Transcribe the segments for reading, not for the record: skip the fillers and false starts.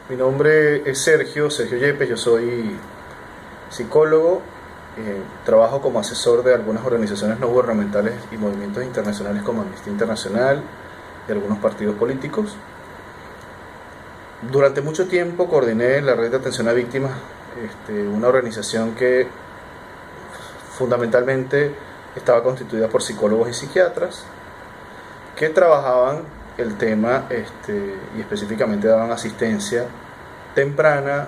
Mi nombre es Sergio Yepes, yo soy psicólogo, trabajo como asesor de algunas organizaciones no gubernamentales y movimientos internacionales como Amnistía Internacional y algunos partidos políticos. Durante mucho tiempo coordiné la red de atención a víctimas, una organización que fundamentalmente estaba constituida por psicólogos y psiquiatras que trabajaban el tema y específicamente daban asistencia temprana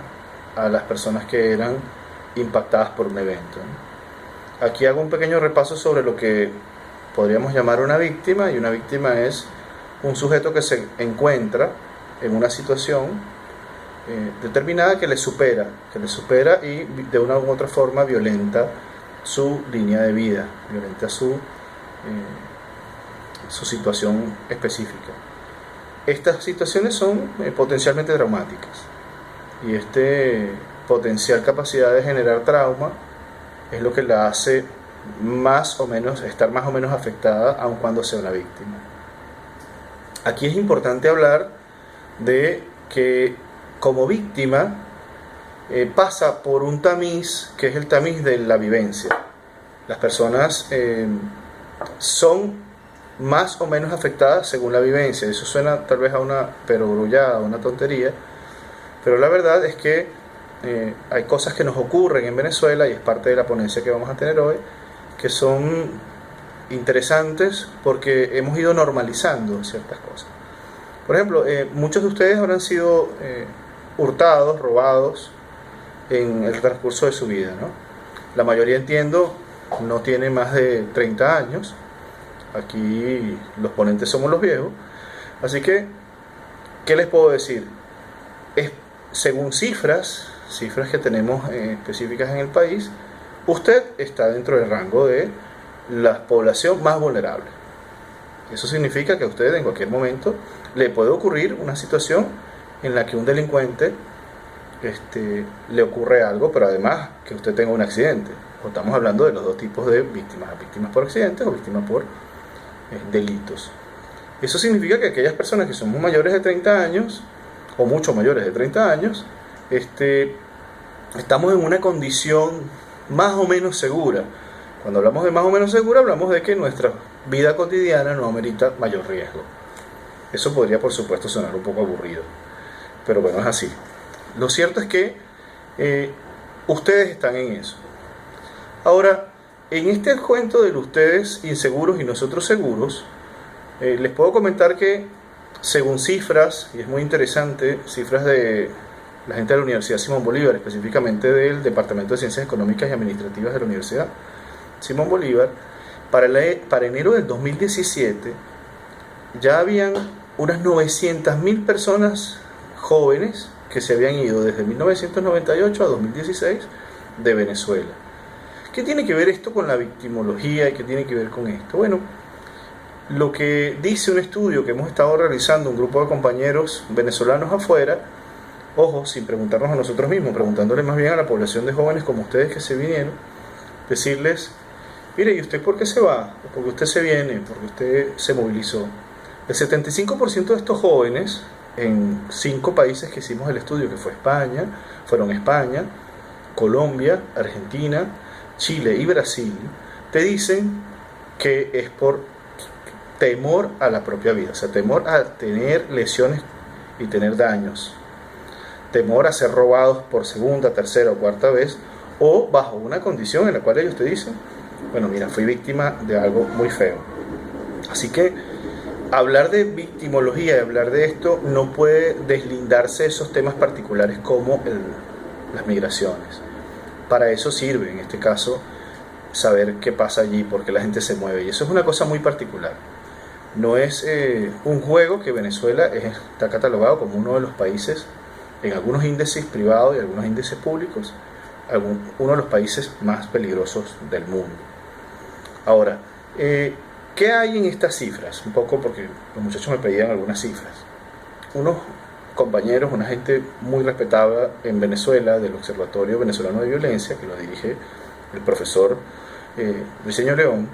a las personas que eran impactadas por un evento. Aquí hago un pequeño repaso sobre lo que podríamos llamar una víctima, y una víctima es un sujeto que se encuentra en una situación determinada que le supera y de una u otra forma violenta su línea de vida, violenta su situación específica. Estas situaciones son potencialmente traumáticas, y potencial capacidad de generar trauma es lo que la hace estar más o menos afectada aun cuando sea una víctima. Aquí es importante hablar de que como víctima pasa por un tamiz que es el tamiz de la vivencia. Las personas son más o menos afectadas según la vivencia. Eso suena tal vez a una perogrullada, a una tontería, pero la verdad es que hay cosas que nos ocurren en Venezuela, y es parte de la ponencia que vamos a tener hoy, que son interesantes porque hemos ido normalizando ciertas cosas. Por ejemplo, muchos de ustedes habrán sido hurtados, robados en el transcurso de su vida, ¿no? La mayoría, entiendo, no tiene más de 30 años. Aquí los ponentes somos los viejos. Así que, ¿qué les puedo decir? Según cifras que tenemos específicas en el país, usted está dentro del rango de la población más vulnerable. Eso significa que a usted en cualquier momento le puede ocurrir una situación en la que un delincuente le ocurre algo, pero además que usted tenga un accidente. O estamos hablando de los dos tipos de víctimas: víctimas por accidentes o víctimas por delitos. Eso significa que aquellas personas que somos mayores de 30 años o mucho mayores de 30 años, estamos en una condición más o menos segura. Cuando hablamos de más o menos segura, hablamos de que nuestra vida cotidiana no amerita mayor riesgo. Eso podría, por supuesto, sonar un poco aburrido, pero bueno, es así. Lo cierto es que ustedes están en eso. Ahora, en este cuento de ustedes inseguros y nosotros seguros, les puedo comentar que según cifras, y es muy interesante, cifras de la gente de la Universidad Simón Bolívar, específicamente del Departamento de Ciencias Económicas y Administrativas de la Universidad Simón Bolívar, para enero del 2017 ya habían unas 900.000 personas jóvenes que se habían ido desde 1998 a 2016 de Venezuela. ¿Qué tiene que ver esto con la victimología y qué tiene que ver con esto? Bueno, lo que dice un estudio que hemos estado realizando un grupo de compañeros venezolanos afuera, ojo, sin preguntarnos a nosotros mismos, preguntándole más bien a la población de jóvenes como ustedes que se vinieron, decirles: mire, ¿y usted por qué se va? ¿Por qué usted se viene? ¿Por qué usted se movilizó? El 75% de estos jóvenes, en 5 países que hicimos el estudio, que fueron España, Colombia, Argentina, Chile y Brasil, te dicen que es por temor a la propia vida, o sea, temor a tener lesiones y tener daños, temor a ser robados por segunda, tercera o cuarta vez, o bajo una condición en la cual ellos te dicen: bueno, mira, fui víctima de algo muy feo. Así que hablar de victimología y hablar de esto no puede deslindarse de esos temas particulares como las migraciones. Para eso sirve, en este caso, saber qué pasa allí, por qué la gente se mueve, y eso es una cosa muy particular. No es un juego que Venezuela está catalogado como uno de los países, en algunos índices privados y algunos índices públicos, uno de los países más peligrosos del mundo. Ahora, ¿qué hay en estas cifras? Un poco porque los muchachos me pedían algunas cifras. Unos compañeros, una gente muy respetada en Venezuela, del Observatorio Venezolano de Violencia, que lo dirige el profesor Briceño León,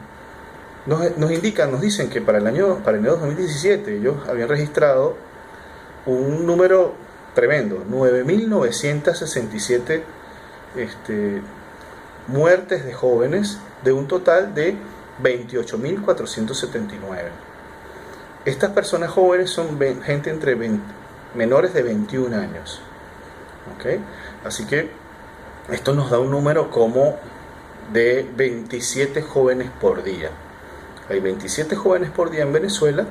nos dicen que para enero de 2017 ellos habían registrado un número tremendo, 9.967 muertes de jóvenes de un total de 28.479. Estas personas jóvenes son gente menores de 21 años. ¿Okay? Así que esto nos da un número como de 27 jóvenes por día. Hay 27 jóvenes por día en Venezuela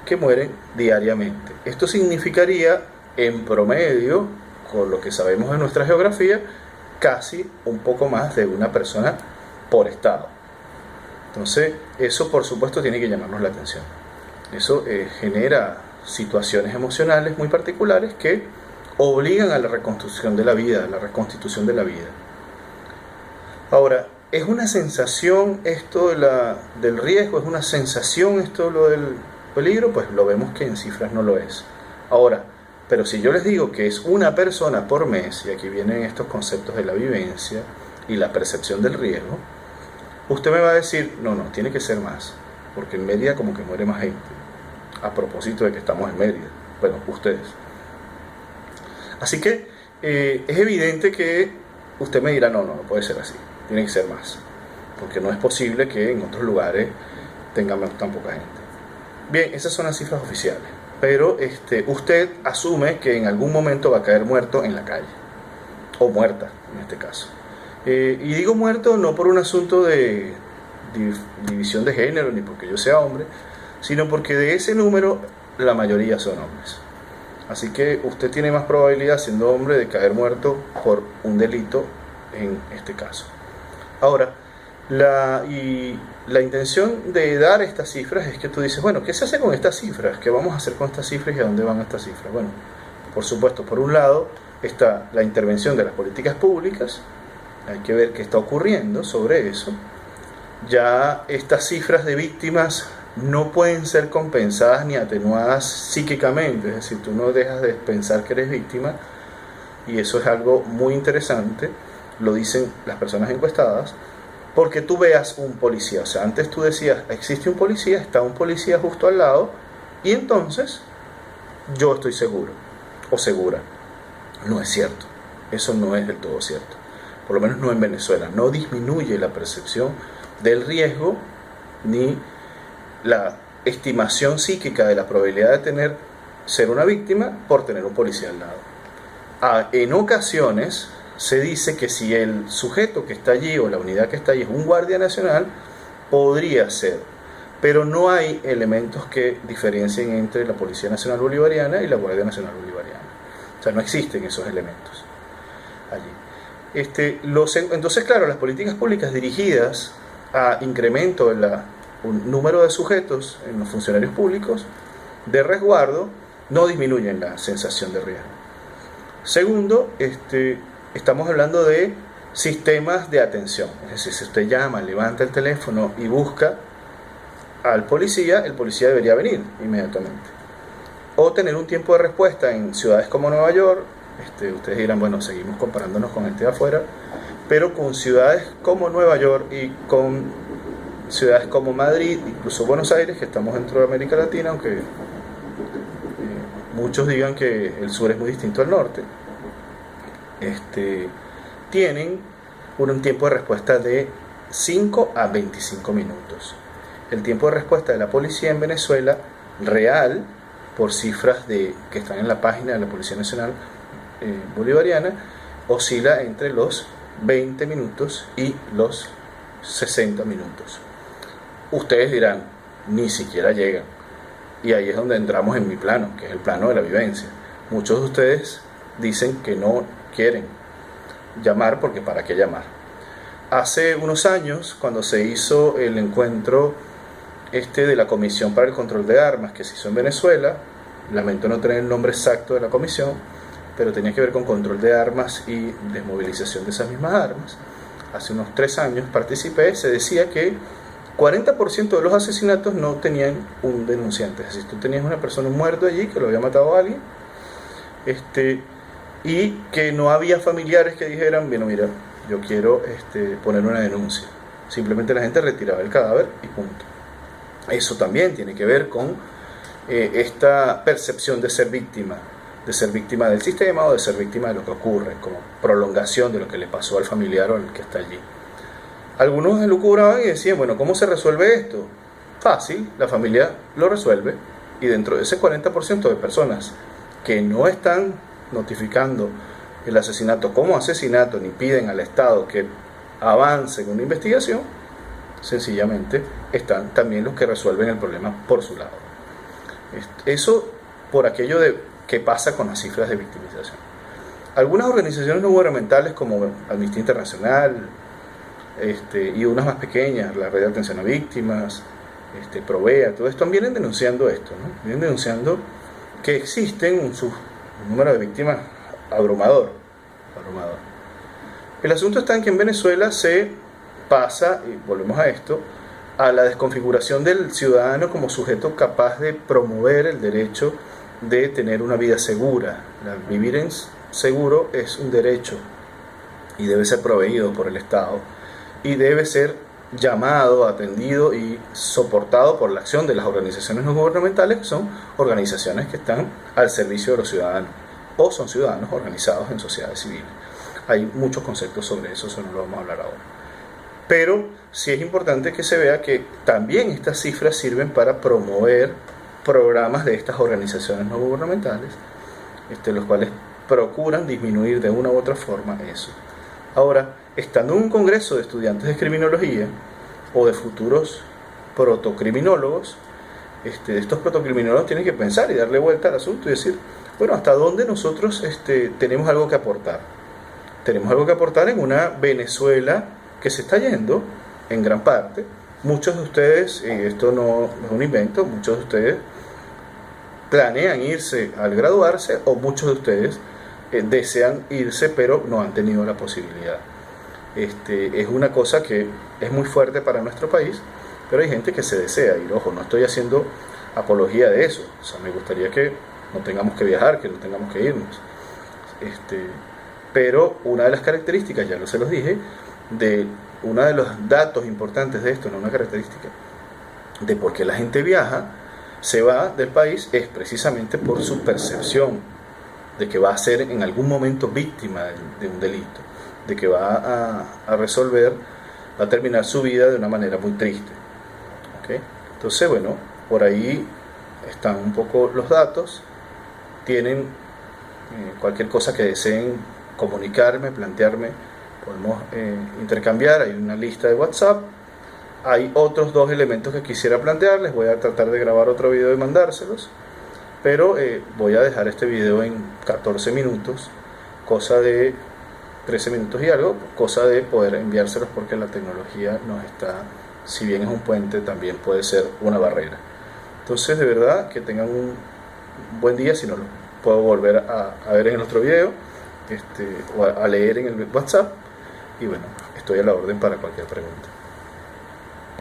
que mueren diariamente. Esto significaría, en promedio, con lo que sabemos de nuestra geografía, casi un poco más de una persona por estado. Entonces, eso por supuesto tiene que llamarnos la atención. Eso genera situaciones emocionales muy particulares que obligan a la reconstrucción de la vida, a la reconstitución de la vida. Ahora, ¿es una sensación esto del riesgo? ¿Es una sensación esto lo del peligro? Pues lo vemos que en cifras no lo es. Ahora, pero si yo les digo que es una persona por mes, y aquí vienen estos conceptos de la vivencia y la percepción del riesgo, usted me va a decir, no, tiene que ser más, porque en Mérida como que muere más gente, a propósito de que estamos en Mérida, bueno, ustedes. Así que es evidente que usted me dirá, no puede ser así, tiene que ser más, porque no es posible que en otros lugares tengamos tan poca gente. Bien, esas son las cifras oficiales, pero usted asume que en algún momento va a caer muerto en la calle, o muerta en este caso. Y digo muerto no por un asunto de división de género, ni porque yo sea hombre, sino porque de ese número la mayoría son hombres. Así que usted tiene más probabilidad, siendo hombre, de caer muerto por un delito en este caso. Ahora, la intención de dar estas cifras es que tú dices, bueno, ¿qué se hace con estas cifras? ¿Qué vamos a hacer con estas cifras y a dónde van estas cifras? Bueno, por supuesto, por un lado está la intervención de las políticas públicas, hay que ver qué está ocurriendo sobre eso. Ya estas cifras de víctimas no pueden ser compensadas ni atenuadas psíquicamente, es decir, tú no dejas de pensar que eres víctima, y eso es algo muy interesante, lo dicen las personas encuestadas, porque tú veas un policía, o sea, antes tú decías, existe un policía, está un policía justo al lado, y entonces yo estoy seguro, o segura. No es cierto, eso no es del todo cierto, por lo menos no en Venezuela, no disminuye la percepción del riesgo, ni la estimación psíquica de la probabilidad de ser una víctima por tener un policía al lado. En ocasiones se dice que si el sujeto que está allí o la unidad que está allí es un guardia nacional, podría ser, pero no hay elementos que diferencien entre la Policía Nacional Bolivariana y la Guardia Nacional Bolivariana. O sea, no existen esos elementos allí. Entonces, claro, las políticas públicas dirigidas a incremento en un número de sujetos en los funcionarios públicos de resguardo no disminuyen la sensación de riesgo. Segundo, estamos hablando de sistemas de atención, es decir, si usted llama, levanta el teléfono y busca al policía, el policía debería venir inmediatamente. O tener un tiempo de respuesta en ciudades como Nueva York. Ustedes dirán, bueno, seguimos comparándonos con gente de afuera, pero con ciudades como Nueva York y con ciudades como Madrid, incluso Buenos Aires, que estamos dentro de América Latina, aunque muchos digan que el sur es muy distinto al norte, tienen un tiempo de respuesta de 5 a 25 minutos. El tiempo de respuesta de la policía en Venezuela, real, por cifras que están en la página de la Policía Nacional Bolivariana, oscila entre los 20 minutos y los 60 minutos. Ustedes dirán, ni siquiera llegan. Y ahí es donde entramos en mi plano, que es el plano de la vivencia. Muchos de ustedes dicen que no quieren llamar porque ¿para qué llamar? Hace unos años, cuando se hizo el encuentro de la Comisión para el Control de Armas que se hizo en Venezuela, lamento no tener el nombre exacto de la comisión, pero tenía que ver con control de armas y desmovilización de esas mismas armas. Hace unos 3 años participé, se decía que 40% de los asesinatos no tenían un denunciante, es decir, tú tenías una persona muerta allí que lo había matado a alguien, y que no había familiares que dijeran, bueno, mira, yo quiero poner una denuncia. Simplemente la gente retiraba el cadáver y punto. Eso también tiene que ver con esta percepción de ser víctima de ser víctima del sistema o de ser víctima de lo que ocurre, como prolongación de lo que le pasó al familiar o al que está allí. Algunos elucubraban y decían, bueno, ¿cómo se resuelve esto? Fácil, la familia lo resuelve, y dentro de ese 40% de personas que no están notificando el asesinato como asesinato ni piden al Estado que avance en una investigación, sencillamente están también los que resuelven el problema por su lado. Eso por aquello de qué pasa con las cifras de victimización. Algunas organizaciones no gubernamentales como Amnistía Internacional y unas más pequeñas, la Red de Atención a Víctimas, Provea, todo esto, vienen denunciando esto, ¿no? Vienen denunciando que existen un número de víctimas abrumador. El asunto está en que en Venezuela se pasa, y volvemos a esto, a la desconfiguración del ciudadano como sujeto capaz de promover el derecho de tener una vida segura. Vivir en seguro es un derecho y debe ser proveído por el Estado y debe ser llamado, atendido y soportado por la acción de las organizaciones no gubernamentales, que son organizaciones que están al servicio de los ciudadanos o son ciudadanos organizados en sociedades civiles. Hay muchos conceptos sobre eso no lo vamos a hablar ahora. Pero sí es importante que se vea que también estas cifras sirven para promover programas de estas organizaciones no gubernamentales, los cuales procuran disminuir de una u otra forma eso. Ahora, estando en un congreso de estudiantes de criminología o de futuros protocriminólogos, estos protocriminólogos tienen que pensar y darle vuelta al asunto y decir, bueno, ¿hasta dónde nosotros tenemos algo que aportar? Tenemos algo que aportar en una Venezuela que se está yendo en gran parte. Muchos de ustedes, y esto no es un invento, muchos de ustedes planean irse al graduarse o muchos de ustedes desean irse pero no han tenido la posibilidad. Es una cosa que es muy fuerte para nuestro país, pero hay gente que se desea ir. Ojo, no estoy haciendo apología de eso, o sea, me gustaría que no tengamos que viajar, que no tengamos que irnos, pero una de las características, ya se los dije, de uno de los datos importantes de esto, no una característica de por qué la gente viaja, se va del país, es precisamente por su percepción de que va a ser en algún momento víctima de un delito, de que va a resolver, va a terminar su vida de una manera muy triste. ¿Okay? Entonces, bueno, por ahí están un poco los datos. Tienen cualquier cosa que deseen comunicarme, plantearme, podemos intercambiar. Hay una lista de WhatsApp. Hay otros dos elementos que quisiera plantearles. Voy a tratar de grabar otro video y mandárselos, pero voy a dejar este video en 14 minutos, cosa de 13 minutos y algo, cosa de poder enviárselos, porque la tecnología nos está, si bien es un puente, también puede ser una barrera. Entonces, de verdad, que tengan un buen día. Si no, lo puedo volver a ver en el otro video, o a leer en el WhatsApp, y bueno, estoy a la orden para cualquier pregunta.